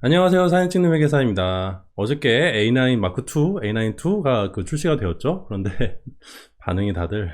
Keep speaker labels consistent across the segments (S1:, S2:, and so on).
S1: 안녕하세요. 사진 찍는 회계사입니다. 어저께 A9 마크2, A9-2가 출시가 되었죠. 그런데 반응이 다들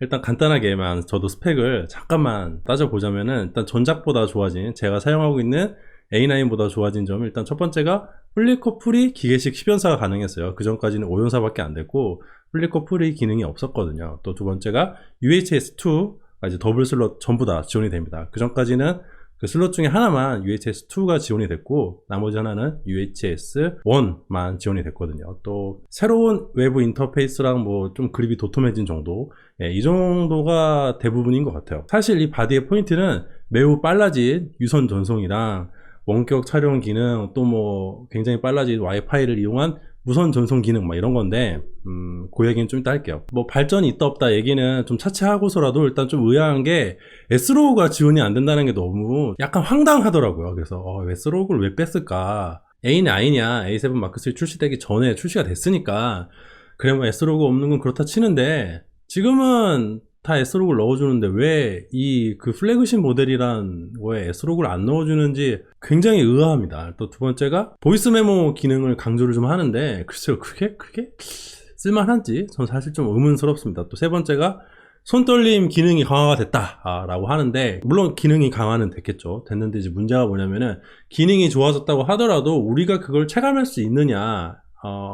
S1: 일단 간단하게만 저도 스펙을 잠깐만 따져보자면은, 일단 전작보다 좋아진, 제가 사용하고 있는 A9보다 좋아진 점은, 일단 첫 번째가 플리커 풀이 기계식 10연사가 가능했어요. 그 전까지는 5연사밖에 안 됐고 플리커 풀이 기능이 없었거든요. 또 두 번째가 UHS-2가 이제 더블 슬롯 전부 다 지원이 됩니다. 그 전까지는 그 슬롯 중에 하나만 UHS-2가 지원이 됐고 나머지 하나는 UHS-1만 지원이 됐거든요. 또 새로운 외부 인터페이스랑 뭐 좀 그립이 도톰해진 정도, 이 정도가 대부분인 것 같아요. 사실 이 바디의 포인트는 매우 빨라진 유선 전송이랑 원격 촬영 기능, 또 뭐 굉장히 빨라진 와이파이를 이용한 무선 전송 기능 막 이런 건데, 그 얘기는 좀 이따 할게요. 뭐 발전이 있다 없다 얘기는 좀 차치하고서라도 일단 좀 의아한 게 S로그가 지원이 안 된다는 게 너무 약간 황당하더라고요. 그래서 S로그를 왜 뺐을까? A9이냐, A7 마크3 출시되기 전에 출시가 됐으니까 그래 뭐 S로그 없는 건 그렇다 치는데, 지금은 다 S로그를 넣어주는데 왜 이 플래그십 모델이란 거에 S로그를 안 넣어주는지 굉장히 의아합니다. 또 두 번째가 보이스 메모 기능을 강조를 좀 하는데, 글쎄요, 그게 쓸만한지 전 사실 좀 의문스럽습니다. 또 세 번째가 손떨림 기능이 강화가 됐다 라고 하는데, 물론 기능이 강화는 됐겠죠. 됐는데 이제 문제가 뭐냐면은, 기능이 좋아졌다고 하더라도 우리가 그걸 체감할 수 있느냐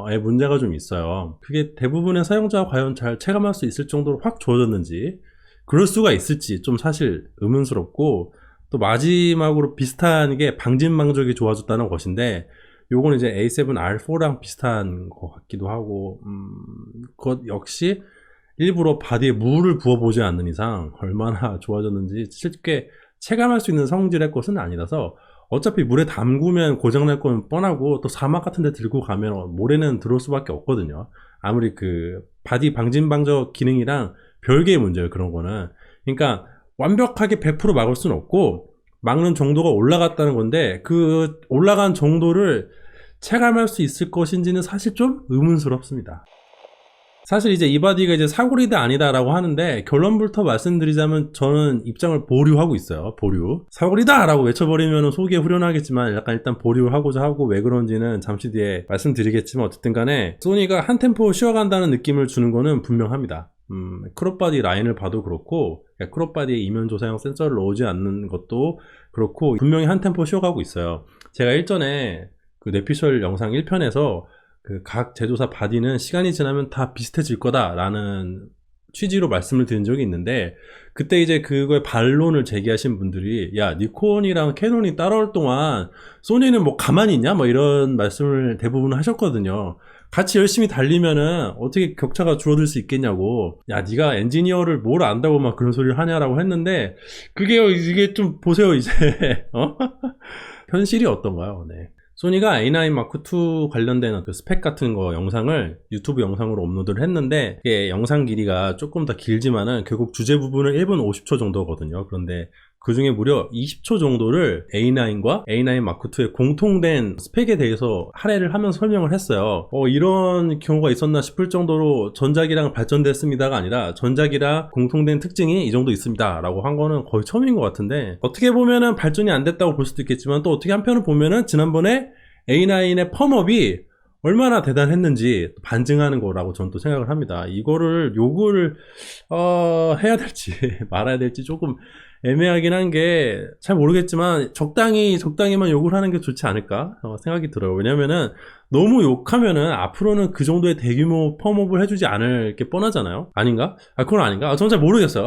S1: 의 문제가 좀 있어요. 그게 대부분의 사용자가 과연 잘 체감할 수 있을 정도로 확 좋아졌는지, 그럴 수가 있을지 좀 사실 의문스럽고, 또 마지막으로 비슷한 게 방진방적이 좋아졌다는 것인데, 요건 이제 A7R4랑 비슷한 것 같기도 하고, 그것 역시 일부러 바디에 물을 부어보지 않는 이상 얼마나 좋아졌는지 쉽게 체감할 수 있는 성질의 것은 아니라서, 어차피 물에 담그면 고장날 건 뻔하고, 또 사막 같은 데 들고 가면 모래는 들어올 수밖에 없거든요. 아무리 바디 방진방적 기능이랑 별개의 문제예요, 그런 거는. 그러니까 완벽하게 100% 막을 수는 없고, 막는 정도가 올라갔다는 건데, 그 올라간 정도를 체감할 수 있을 것인지는 사실 좀 의문스럽습니다. 사실 이제 이 바디가 이제 사고리다 아니다라고 하는데, 결론부터 말씀드리자면 저는 입장을 보류하고 있어요. 보류. 사고리다! 라고 외쳐버리면 속이 후련하겠지만, 약간 일단 보류하고자 하고, 왜 그런지는 잠시 뒤에 말씀드리겠지만, 어쨌든 간에 소니가 한 템포 쉬어간다는 느낌을 주는 거는 분명합니다. 크롭바디 라인을 봐도 그렇고, 크롭바디에 이면 조사형 센서를 넣지 않는 것도 그렇고, 분명히 한 템포 쉬어가고 있어요. 제가 일전에 뇌피셜 영상 1편에서 각 제조사 바디는 시간이 지나면 다 비슷해질 거다라는 취지로 말씀을 드린 적이 있는데, 그때 이제 그거에 반론을 제기하신 분들이, 야, 니콘이랑 캐논이 따라올 동안 소니는 뭐 가만히 있냐? 뭐 이런 말씀을 대부분 하셨거든요. 같이 열심히 달리면은 어떻게 격차가 줄어들 수 있겠냐고, 야, 네가 엔지니어를 뭘 안다고 막 그런 소리를 하냐라고 했는데, 이게 좀 보세요, 이제. 현실이 어떤가요? 네. 소니가 A9 마크2 관련된 스펙 같은 거 영상을 유튜브 영상으로 업로드를 했는데, 이게 영상 길이가 조금 더 길지만은 결국 주제 부분은 1분 50초 정도거든요. 그런데 그 중에 무려 20초 정도를 A9과 A9 마크2의 공통된 스펙에 대해서 할애를 하면서 설명을 했어요. 이런 경우가 있었나 싶을 정도로 전작이랑 발전됐습니다가 아니라 전작이랑 공통된 특징이 이 정도 있습니다 라고 한 거는 거의 처음인 것 같은데, 어떻게 보면은 발전이 안 됐다고 볼 수도 있겠지만, 또 어떻게 한편으로 보면은 지난번에 A9의 펌업이 얼마나 대단했는지 반증하는 거라고 저는 또 생각을 합니다. 이거를 욕을 해야 될지 말아야 될지 조금 애매하긴 한 게 잘 모르겠지만, 적당히만 욕을 하는 게 좋지 않을까 생각이 들어요. 왜냐면은 너무 욕하면은 앞으로는 그 정도의 대규모 펌업을 해주지 않을 게 뻔하잖아요. 아닌가? 그건 아닌가? 저는 잘 모르겠어요.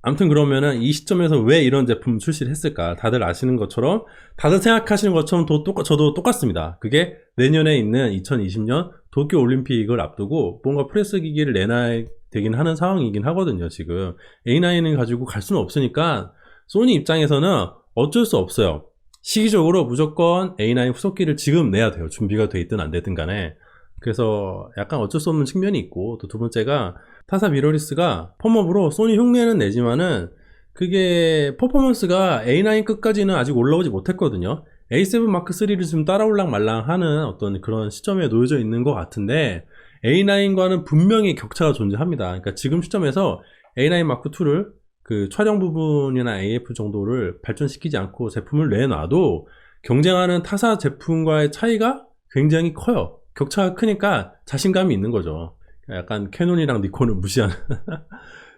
S1: 아무튼 그러면은 이 시점에서 왜 이런 제품 출시를 했을까? 다들 아시는 것처럼, 다들 생각하시는 것처럼 저도 똑같습니다. 그게 내년에 있는 2020년 도쿄 올림픽을 앞두고 뭔가 프레스 기기를 내놔야 되긴 하는 상황이긴 하거든요. 지금 A9을 가지고 갈 수는 없으니까 소니 입장에서는 어쩔 수 없어요. 시기적으로 무조건 A9 후속기를 지금 내야 돼요. 준비가 돼 있든 안 되든 간에. 그래서 약간 어쩔 수 없는 측면이 있고, 또 두 번째가 타사 미러리스가 펌업으로 소니 흉내는 내지만은 그게 퍼포먼스가 A9 끝까지는 아직 올라오지 못했거든요. A7 마크3를 지금 따라올랑 말랑 하는 어떤 그런 시점에 놓여져 있는 것 같은데, A9과는 분명히 격차가 존재합니다. 그러니까 지금 시점에서 A9 마크2를 그 촬영 부분이나 AF 정도를 발전시키지 않고 제품을 내놔도 경쟁하는 타사 제품과의 차이가 굉장히 커요. 격차가 크니까 자신감이 있는 거죠. 약간 캐논이랑 니콘을 무시하는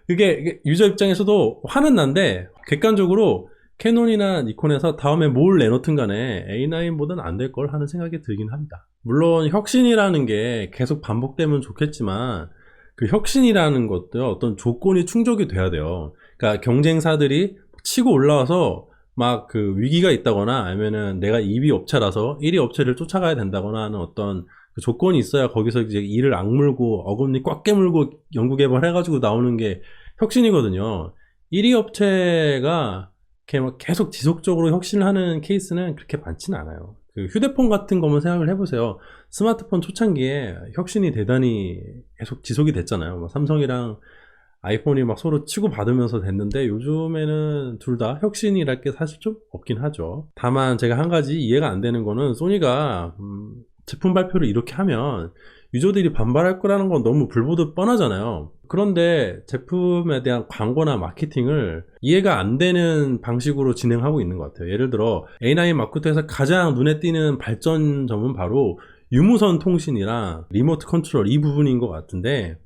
S1: 이게 유저 입장에서도 화는 난데 객관적으로 캐논이나 니콘에서 다음에 뭘 내놓든 간에 A9보다는 안 될 걸 하는 생각이 들긴 합니다. 물론 혁신이라는 게 계속 반복되면 좋겠지만 그 혁신이라는 것도 어떤 조건이 충족이 돼야 돼요. 그러니까 경쟁사들이 치고 올라와서 막 그 위기가 있다거나 아니면은 내가 2위 업체라서 1위 업체를 쫓아가야 된다거나 하는 어떤 그 조건이 있어야 거기서 이제 이를 악물고 어금니 꽉 깨물고 연구개발 해가지고 나오는 게 혁신이거든요. 1위 업체가 이렇게 막 계속 지속적으로 혁신을 하는 케이스는 그렇게 많지는 않아요. 그 휴대폰 같은 거만 생각을 해보세요. 스마트폰 초창기에 혁신이 대단히 계속 지속이 됐잖아요. 뭐 삼성이랑 아이폰이 막 서로 치고받으면서 됐는데 요즘에는 둘 다 혁신이랄 게 사실 좀 없긴 하죠. 다만 제가 한 가지 이해가 안 되는 거는 소니가 제품 발표를 이렇게 하면 유저들이 반발할 거라는 건 너무 불보듯 뻔하잖아요. 그런데 제품에 대한 광고나 마케팅을 이해가 안 되는 방식으로 진행하고 있는 것 같아요. 예를 들어 A9 마크2에서 가장 눈에 띄는 발전점은 바로 유무선 통신이랑 리모트 컨트롤 이 부분인 것 같은데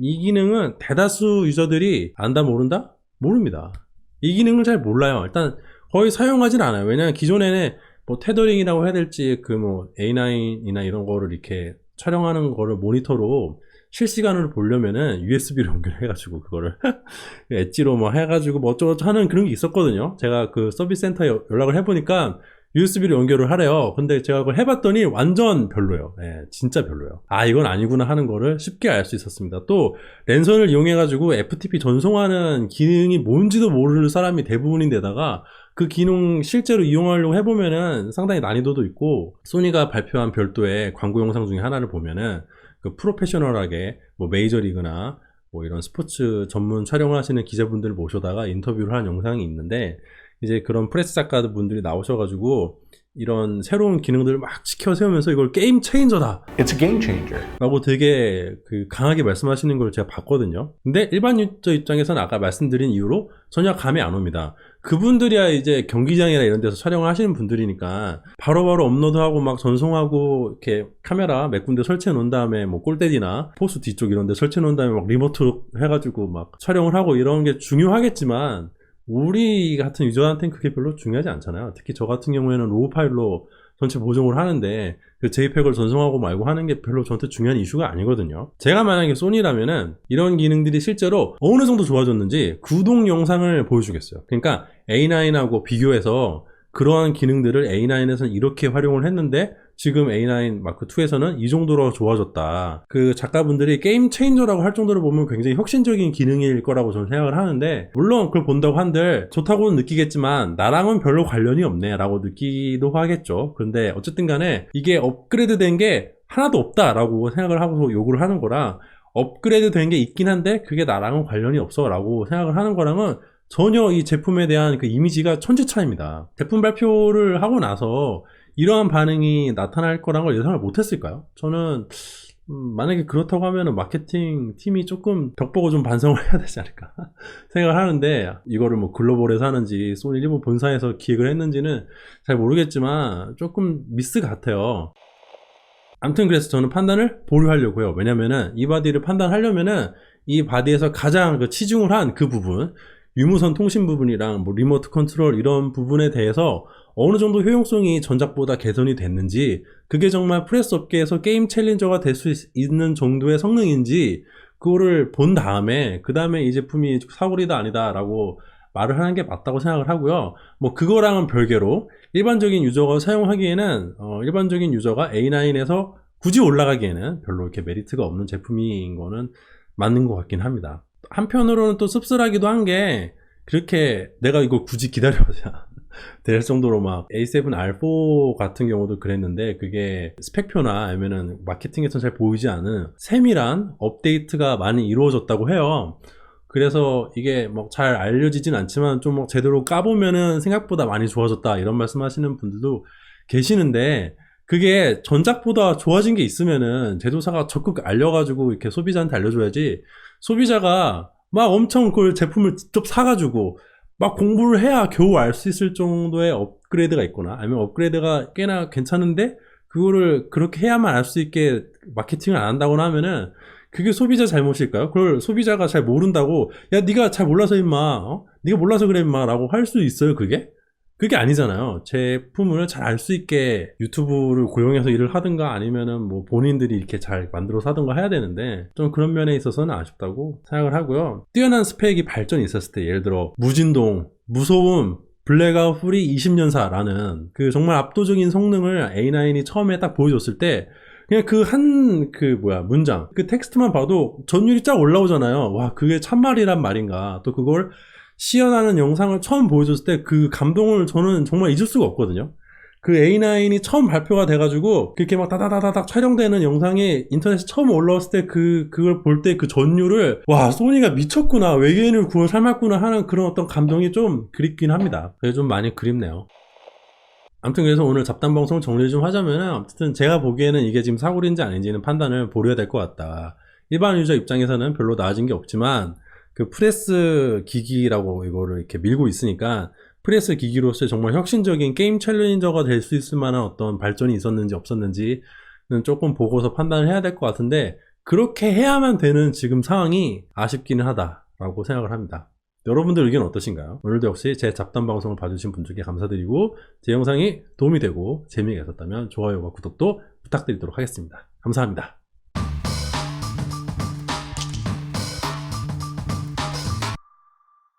S1: 이 기능은 대다수 유저들이 안다 모른다? 모릅니다. 이 기능을 잘 몰라요. 일단 거의 사용하진 않아요. 왜냐면 기존에는 뭐 테더링이라고 해야 될지 그 뭐 A9이나 이런 거를 이렇게 촬영하는 거를 모니터로 실시간으로 보려면은 USB로 연결해가지고 그거를 엣지로 뭐 해가지고 뭐 어쩌고저쩌고 하는 그런 게 있었거든요. 제가 그 서비스 센터에 연락을 해보니까 USB로 연결을 하래요. 근데 제가 그걸 해봤더니 완전 별로예요. 네, 진짜 별로예요. 아 이건 아니구나 하는 거를 쉽게 알 수 있었습니다. 또 랜선을 이용해가지고 FTP 전송하는 기능이 뭔지도 모를 사람이 대부분인데다가 그 기능 실제로 이용하려고 해보면은 상당히 난이도도 있고 소니가 발표한 별도의 광고 영상 중에 하나를 보면은 그 프로페셔널하게 뭐 메이저리그나 뭐 이런 스포츠 전문 촬영을 하시는 기자분들 모셔다가 인터뷰를 한 영상이 있는데 이제 그런 프레스 작가분들이 나오셔가지고 이런 새로운 기능들을 막 지켜 세우면서 이걸 게임 체인저다.
S2: It's a game changer.
S1: 라고 되게 그 강하게 말씀하시는 걸 제가 봤거든요. 근데 일반 유저 입장에서는 아까 말씀드린 이유로 전혀 감이 안 옵니다. 그분들이야 이제 경기장이나 이런 데서 촬영을 하시는 분들이니까 바로바로 업로드하고 막 전송하고 이렇게 카메라 몇 군데 설치해 놓은 다음에 뭐 골대디나 포스 뒤쪽 이런 데 설치해 놓은 다음에 막 리모트 해가지고 막 촬영을 하고 이런 게 중요하겠지만 우리 같은 유저한테는 그게 별로 중요하지 않잖아요. 특히 저 같은 경우에는 로우 파일로 전체 보정을 하는데 그 JPEG을 전송하고 말고 하는 게 별로 저한테 중요한 이슈가 아니거든요. 제가 만약에 소니라면은 이런 기능들이 실제로 어느 정도 좋아졌는지 구동 영상을 보여주겠어요. 그러니까 A9하고 비교해서 그러한 기능들을 A9에서는 이렇게 활용을 했는데 지금 A9 마크2에서는 이 정도로 좋아졌다. 그 작가분들이 게임 체인저라고 할 정도로 보면 굉장히 혁신적인 기능일 거라고 저는 생각을 하는데 물론 그걸 본다고 한들 좋다고는 느끼겠지만 나랑은 별로 관련이 없네 라고 느끼기도 하겠죠. 그런데 어쨌든 간에 이게 업그레이드 된 게 하나도 없다 라고 생각을 하고 요구를 하는 거랑 업그레이드 된 게 있긴 한데 그게 나랑은 관련이 없어 라고 생각을 하는 거랑은 전혀 이 제품에 대한 그 이미지가 천지 차이입니다. 제품 발표를 하고 나서 이러한 반응이 나타날 거란 걸 예상을 못했을까요? 저는 만약에 그렇다고 하면 마케팅 팀이 조금 벽보고 좀 반성을 해야 되지 않을까 생각을 하는데 이거를 뭐 글로벌에서 하는지 소니 일본 본사에서 기획을 했는지는 잘 모르겠지만 조금 미스 같아요. 아무튼 그래서 저는 판단을 보류하려고 해요. 왜냐면은 이 바디를 판단하려면은 이 바디에서 가장 그 치중을 한 그 부분 유무선 통신 부분이랑 뭐 리모트 컨트롤 이런 부분에 대해서 어느 정도 효용성이 전작보다 개선이 됐는지 그게 정말 프레스 업계에서 게임 챌린저가 될 수 있는 정도의 성능인지 그거를 본 다음에 그 다음에 이 제품이 사고리다 아니다 라고 말을 하는 게 맞다고 생각을 하고요. 뭐 그거랑은 별개로 일반적인 유저가 사용하기에는 일반적인 유저가 A9에서 굳이 올라가기에는 별로 이렇게 메리트가 없는 제품인 거는 맞는 것 같긴 합니다. 한편으로는 또 씁쓸하기도 한 게 그렇게 내가 이걸 굳이 기다려야 될 정도로 막 A7R4 같은 경우도 그랬는데 그게 스펙표나 아니면은 마케팅에서 잘 보이지 않은 세밀한 업데이트가 많이 이루어졌다고 해요. 그래서 이게 뭐 잘 알려지진 않지만 좀 제대로 까보면은 생각보다 많이 좋아졌다 이런 말씀 하시는 분들도 계시는데 그게 전작보다 좋아진 게 있으면은 제조사가 적극 알려가지고 이렇게 소비자한테 알려줘야지 소비자가 막 엄청 그 제품을 직접 사가지고 막 공부를 해야 겨우 알 수 있을 정도의 업그레이드가 있거나 아니면 업그레이드가 꽤나 괜찮은데 그거를 그렇게 해야만 알 수 있게 마케팅을 안 한다거나 하면은 그게 소비자 잘못일까요? 그걸 소비자가 잘 모른다고 야 네가 잘 몰라서 임마 네가 몰라서 그래 임마 라고 할 수 있어요 그게? 그게 아니잖아요. 제품을 잘 알 수 있게 유튜브를 고용해서 일을 하든가 아니면은 뭐 본인들이 이렇게 잘 만들어서 하든가 해야 되는데 좀 그런 면에 있어서는 아쉽다고 생각을 하고요. 뛰어난 스펙이 발전이 있었을 때 예를 들어 무진동, 무소음, 블랙아웃 프리 20년사라는 그 정말 압도적인 성능을 A9이 처음에 딱 보여줬을 때 그냥 문장 그 텍스트만 봐도 전율이 쫙 올라오잖아요. 와 그게 참말이란 말인가. 또 그걸 시연하는 영상을 처음 보여줬을 때 그 감동을 저는 정말 잊을 수가 없거든요. 그 A9이 처음 발표가 돼가지고 그렇게 막 다다다다닥 촬영되는 영상이 인터넷에 처음 올라왔을 때 그걸 볼 때 그 전율을 와 소니가 미쳤구나 외계인을 구워 삶았구나 하는 그런 어떤 감동이 좀 그립긴 합니다. 그게 좀 많이 그립네요. 아무튼 그래서 오늘 잡담 방송 정리 좀 하자면은 어쨌든 제가 보기에는 이게 지금 사고인지 아닌지는 판단을 보려야 될 것 같다. 일반 유저 입장에서는 별로 나아진 게 없지만 그 프레스 기기라고 이거를 이렇게 밀고 있으니까 프레스 기기로서 정말 혁신적인 게임 챌린저가 될 수 있을 만한 어떤 발전이 있었는지 없었는지는 조금 보고서 판단을 해야 될 것 같은데 그렇게 해야만 되는 지금 상황이 아쉽기는 하다라고 생각을 합니다. 여러분들 의견 어떠신가요? 오늘도 역시 제 잡담 방송을 봐주신 분들께 감사드리고 제 영상이 도움이 되고 재미가 있었다면 좋아요와 구독도 부탁드리도록 하겠습니다. 감사합니다.